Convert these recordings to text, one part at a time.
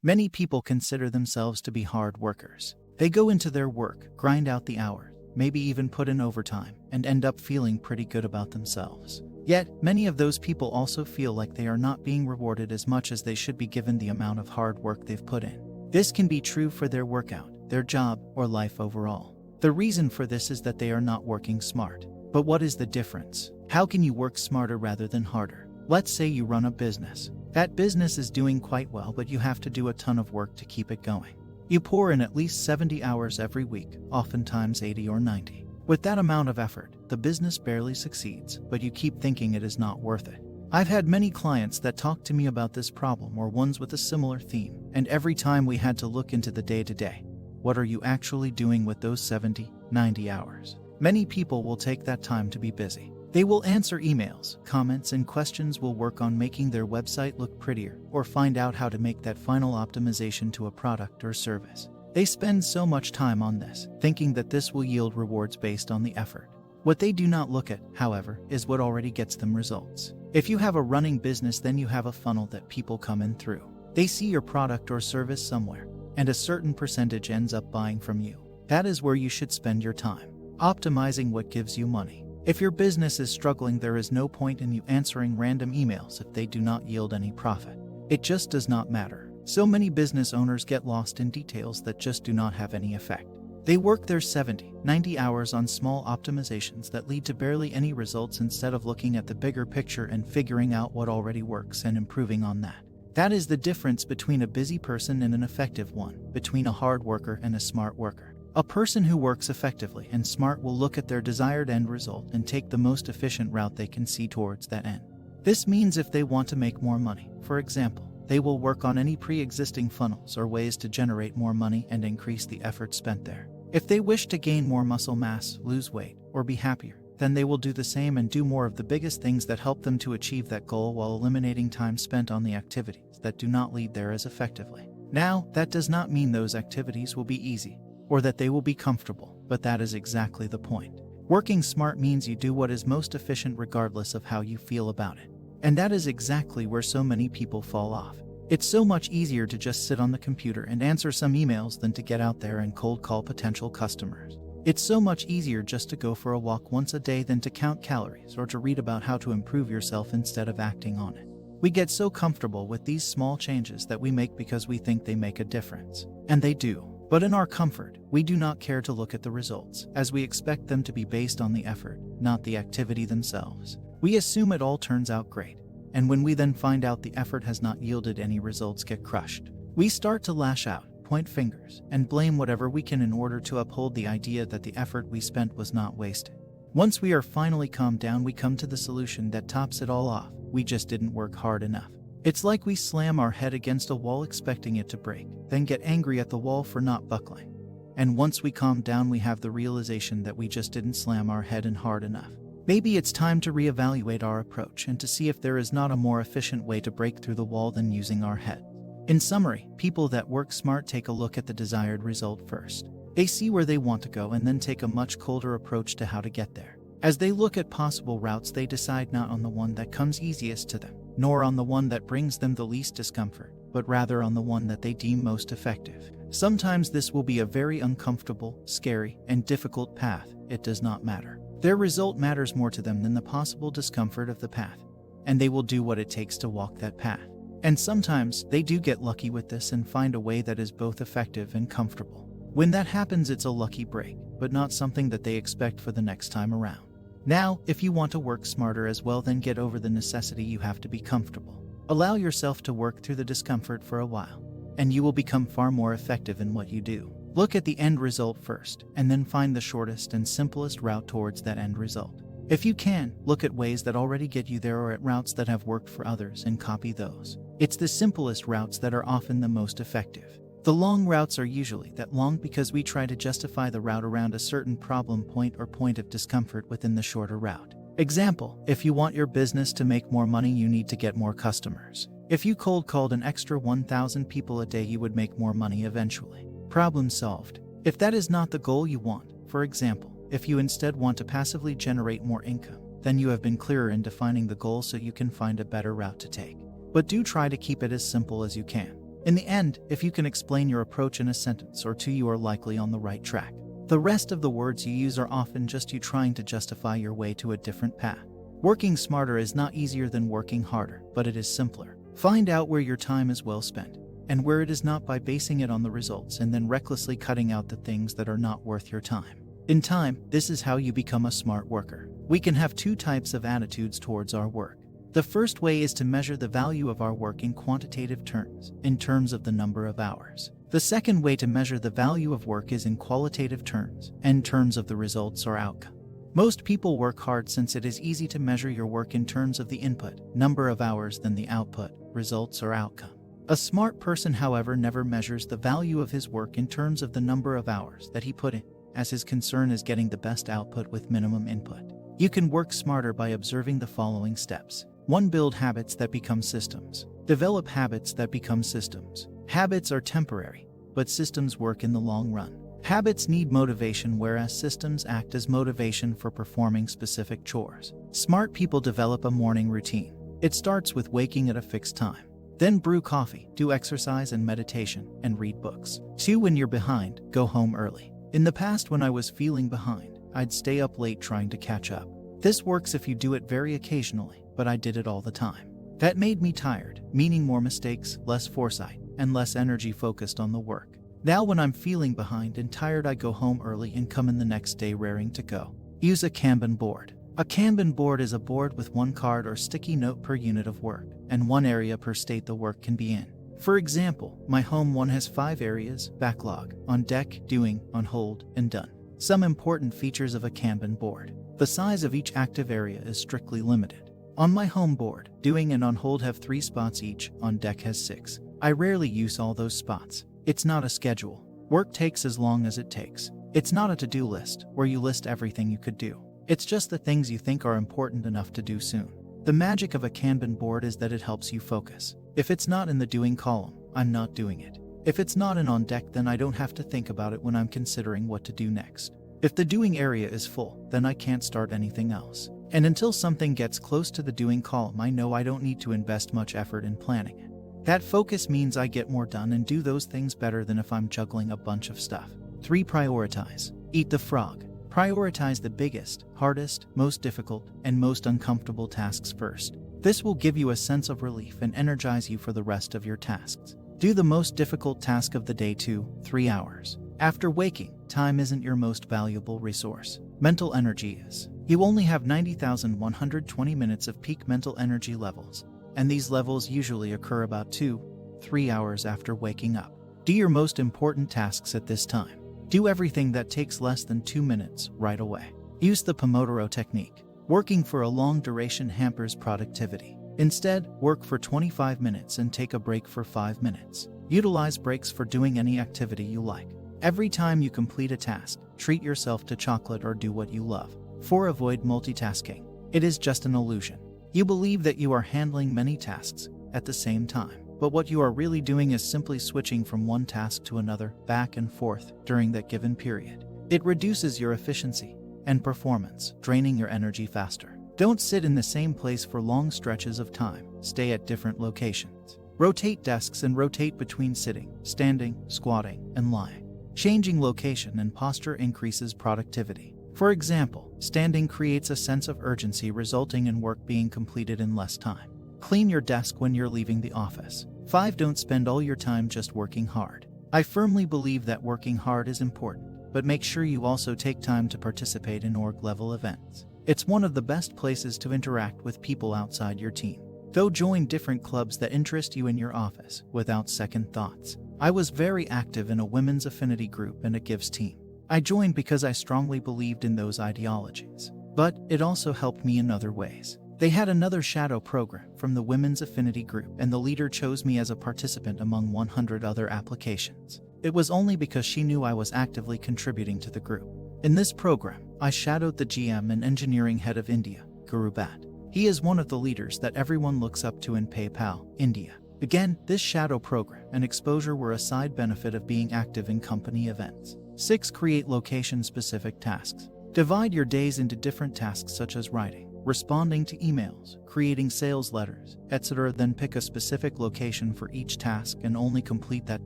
Many people consider themselves to be hard workers. They go into their work, grind out the hours, maybe even put in overtime, and end up feeling pretty good about themselves. Yet, many of those people also feel like they are not being rewarded as much as they should be given the amount of hard work they've put in. This can be true for their workout, their job, or life overall. The reason for this is that they are not working smart. But what is the difference? How can you work smarter rather than harder? Let's say you run a business. That business is doing quite well, but you have to do a ton of work to keep it going. You pour in at least 70 hours every week, oftentimes 80 or 90. With that amount of effort, the business barely succeeds, but you keep thinking it is not worth it. I've had many clients that talk to me about this problem or ones with a similar theme, and every time we had to look into the day-to-day. What are you actually doing with those 70, 90 hours? Many people will take that time to be busy. They will answer emails, comments, and questions, will work on making their website look prettier, or find out how to make that final optimization to a product or service. They spend so much time on this, thinking that this will yield rewards based on the effort. What they do not look at, however, is what already gets them results. If you have a running business, then you have a funnel that people come in through. They see your product or service somewhere, and a certain percentage ends up buying from you. That is where you should spend your time, optimizing what gives you money. If your business is struggling, there is no point in you answering random emails if they do not yield any profit. It just does not matter. So many business owners get lost in details that just do not have any effect. They work their 70, 90 hours on small optimizations that lead to barely any results instead of looking at the bigger picture and figuring out what already works and improving on that. That is the difference between a busy person and an effective one, between a hard worker and a smart worker. A person who works effectively and smart will look at their desired end result and take the most efficient route they can see towards that end. This means if they want to make more money, for example, they will work on any pre-existing funnels or ways to generate more money and increase the effort spent there. If they wish to gain more muscle mass, lose weight, or be happier, then they will do the same and do more of the biggest things that help them to achieve that goal while eliminating time spent on the activities that do not lead there as effectively. Now, that does not mean those activities will be easy, or that they will be comfortable, but that is exactly the point. Working smart means you do what is most efficient regardless of how you feel about it. And that is exactly where so many people fall off. It's so much easier to just sit on the computer and answer some emails than to get out there and cold call potential customers. It's so much easier just to go for a walk once a day than to count calories or to read about how to improve yourself instead of acting on it. We get so comfortable with these small changes that we make because we think they make a difference. And they do. But in our comfort, we do not care to look at the results, as we expect them to be based on the effort, not the activity themselves. We assume it all turns out great, and when we then find out the effort has not yielded any results, get crushed. We start to lash out, point fingers, and blame whatever we can in order to uphold the idea that the effort we spent was not wasted. Once we are finally calmed down, we come to the solution that tops it all off: we just didn't work hard enough. It's like we slam our head against a wall expecting it to break, then get angry at the wall for not buckling. And once we calm down, we have the realization that we just didn't slam our head in hard enough. Maybe it's time to reevaluate our approach and to see if there is not a more efficient way to break through the wall than using our head. In summary, people that work smart take a look at the desired result first. They see where they want to go and then take a much colder approach to how to get there. As they look at possible routes, they decide not on the one that comes easiest to them, nor on the one that brings them the least discomfort, but rather on the one that they deem most effective. Sometimes this will be a very uncomfortable, scary, and difficult path. It does not matter. Their result matters more to them than the possible discomfort of the path, and they will do what it takes to walk that path. And sometimes they do get lucky with this and find a way that is both effective and comfortable. When that happens, it's a lucky break, but not something that they expect for the next time around. Now, if you want to work smarter as well, then get over the necessity you have to be comfortable. Allow yourself to work through the discomfort for a while, and you will become far more effective in what you do. Look at the end result first, and then find the shortest and simplest route towards that end result. If you can, look at ways that already get you there or at routes that have worked for others and copy those. It's the simplest routes that are often the most effective. The long routes are usually that long because we try to justify the route around a certain problem point or point of discomfort within the shorter route. Example, if you want your business to make more money, you need to get more customers. If you cold called an extra 1,000 people a day, you would make more money eventually. Problem solved. If that is not the goal you want, for example, if you instead want to passively generate more income, then you have been clearer in defining the goal so you can find a better route to take. But do try to keep it as simple as you can. In the end, if you can explain your approach in a sentence or two, you are likely on the right track. The rest of the words you use are often just you trying to justify your way to a different path. Working smarter is not easier than working harder, but it is simpler. Find out where your time is well spent and where it is not by basing it on the results and then recklessly cutting out the things that are not worth your time. In time, this is how you become a smart worker. We can have two types of attitudes towards our work. The first way is to measure the value of our work in quantitative terms, in terms of the number of hours. The second way to measure the value of work is in qualitative terms, in terms of the results or outcome. Most people work hard since it is easy to measure your work in terms of the input, number of hours, than the output, results or outcome. A smart person, however, never measures the value of his work in terms of the number of hours that he put in, as his concern is getting the best output with minimum input. You can work smarter by observing the following steps. 1. Build habits that become systems. Develop habits that become systems. Habits are temporary, but systems work in the long run. Habits need motivation, whereas systems act as motivation for performing specific chores. Smart people develop a morning routine. It starts with waking at a fixed time. Then brew coffee, do exercise and meditation, and read books. 2. When you're behind, go home early. In the past, when I was feeling behind, I'd stay up late trying to catch up. This works if you do it very occasionally, but I did it all the time. That made me tired, meaning more mistakes, less foresight, and less energy focused on the work. Now when I'm feeling behind and tired, I go home early and come in the next day raring to go. Use a Kanban board. A Kanban board is a board with one card or sticky note per unit of work, and one area per state the work can be in. For example, my home one has 5 areas: backlog, on deck, doing, on hold, and done. Some important features of a Kanban board. The size of each active area is strictly limited. On my home board, doing and on hold have 3 spots each, on deck has 6. I rarely use all those spots. It's not a schedule. Work takes as long as it takes. It's not a to-do list, where you list everything you could do. It's just the things you think are important enough to do soon. The magic of a Kanban board is that it helps you focus. If it's not in the doing column, I'm not doing it. If it's not in on deck, then I don't have to think about it when I'm considering what to do next. If the doing area is full, then I can't start anything else. And until something gets close to the doing column, I know I don't need to invest much effort in planning it. That focus means I get more done and do those things better than if I'm juggling a bunch of stuff. 3. Prioritize. Eat the frog. Prioritize the biggest, hardest, most difficult, and most uncomfortable tasks first. This will give you a sense of relief and energize you for the rest of your tasks. Do the most difficult task of the day 2-3 hours. After waking, time isn't your most valuable resource. Mental energy is. You only have 90,120 minutes of peak mental energy levels, and these levels usually occur about 2-3 hours after waking up. Do your most important tasks at this time. Do everything that takes less than 2 minutes right away. Use the Pomodoro technique. Working for a long duration hampers productivity. Instead, work for 25 minutes and take a break for 5 minutes. Utilize breaks for doing any activity you like. Every time you complete a task, treat yourself to chocolate or do what you love. 4. Avoid multitasking. It is just an illusion. You believe that you are handling many tasks at the same time, but what you are really doing is simply switching from one task to another, back and forth, during that given period. It reduces your efficiency and performance, draining your energy faster. Don't sit in the same place for long stretches of time. Stay at different locations. Rotate desks and rotate between sitting, standing, squatting, and lying. Changing location and posture increases productivity. For example, standing creates a sense of urgency, resulting in work being completed in less time. Clean your desk when you're leaving the office. 5. Don't spend all your time just working hard. I firmly believe that working hard is important, but make sure you also take time to participate in org-level events. It's one of the best places to interact with people outside your team. Go join different clubs that interest you in your office without second thoughts. I was very active in a women's affinity group and a GIVES team. I joined because I strongly believed in those ideologies, but it also helped me in other ways. They had another shadow program from the women's affinity group, and the leader chose me as a participant among 100 other applications. It was only because she knew I was actively contributing to the group. In this program, I shadowed the GM and engineering head of India, Guru Bhatt. He is one of the leaders that everyone looks up to in PayPal, India. Again, this shadow program and exposure were a side benefit of being active in company events. 6. Create location-specific tasks. Divide your days into different tasks such as writing, responding to emails, creating sales letters, etc. Then pick a specific location for each task and only complete that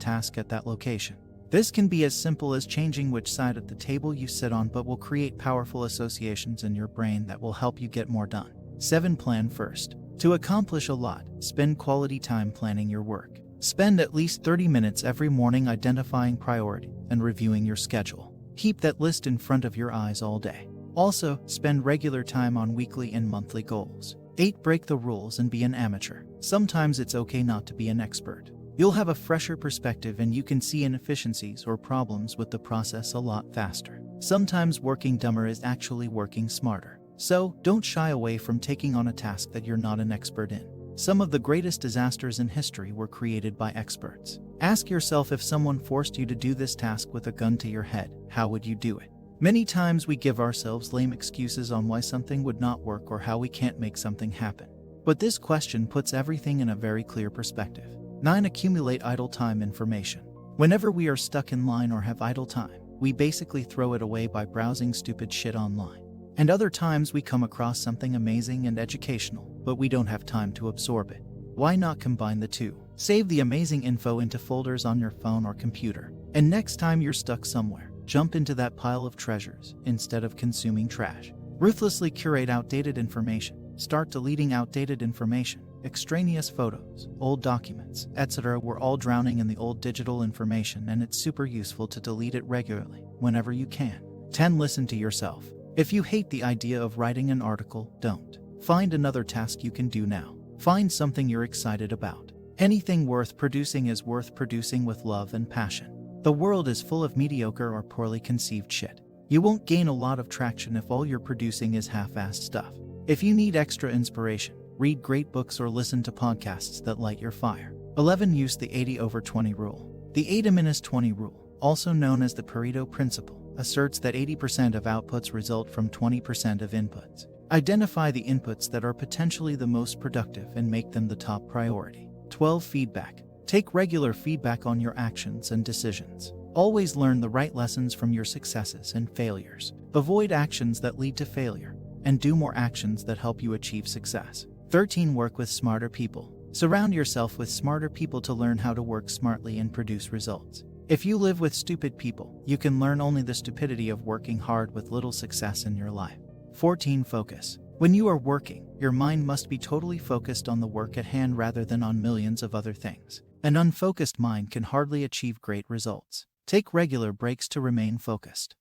task at that location. This can be as simple as changing which side of the table you sit on, but will create powerful associations in your brain that will help you get more done. 7. Plan first. To accomplish a lot, spend quality time planning your work. Spend at least 30 minutes every morning identifying priority and reviewing your schedule. Keep that list in front of your eyes all day. Also, spend regular time on weekly and monthly goals. 8. Break the rules and be an amateur. Sometimes it's okay not to be an expert. You'll have a fresher perspective and you can see inefficiencies or problems with the process a lot faster. Sometimes working dumber is actually working smarter. So, don't shy away from taking on a task that you're not an expert in. Some of the greatest disasters in history were created by experts. Ask yourself, if someone forced you to do this task with a gun to your head, how would you do it? Many times we give ourselves lame excuses on why something would not work or how we can't make something happen. But this question puts everything in a very clear perspective. 9. Accumulate idle time information. Whenever we are stuck in line or have idle time, we basically throw it away by browsing stupid shit online. And other times we come across something amazing and educational, but we don't have time to absorb it. Why not combine the two? Save the amazing info into folders on your phone or computer, and next time you're stuck somewhere, jump into that pile of treasures instead of consuming trash. Ruthlessly curate outdated information. Start deleting outdated information, extraneous photos, old documents, etc. We're all drowning in the old digital information, and it's super useful to delete it regularly, whenever you can. 10. Listen to yourself. If you hate the idea of writing an article, don't. Find another task you can do now. Find something you're excited about. Anything worth producing is worth producing with love and passion. The world is full of mediocre or poorly conceived shit. You won't gain a lot of traction if all you're producing is half-assed stuff. If you need extra inspiration, read great books or listen to podcasts that light your fire. 11. Use the 80/20 rule. The 80-20 rule, also known as the Pareto principle, asserts that 80% of outputs result from 20% of inputs. Identify the inputs that are potentially the most productive and make them the top priority. 12. Feedback. Take regular feedback on your actions and decisions. Always learn the right lessons from your successes and failures. Avoid actions that lead to failure, and do more actions that help you achieve success. 13. Work with smarter people. Surround yourself with smarter people to learn how to work smartly and produce results. If you live with stupid people, you can learn only the stupidity of working hard with little success in your life. 14. Focus. When you are working, your mind must be totally focused on the work at hand rather than on millions of other things. An unfocused mind can hardly achieve great results. Take regular breaks to remain focused.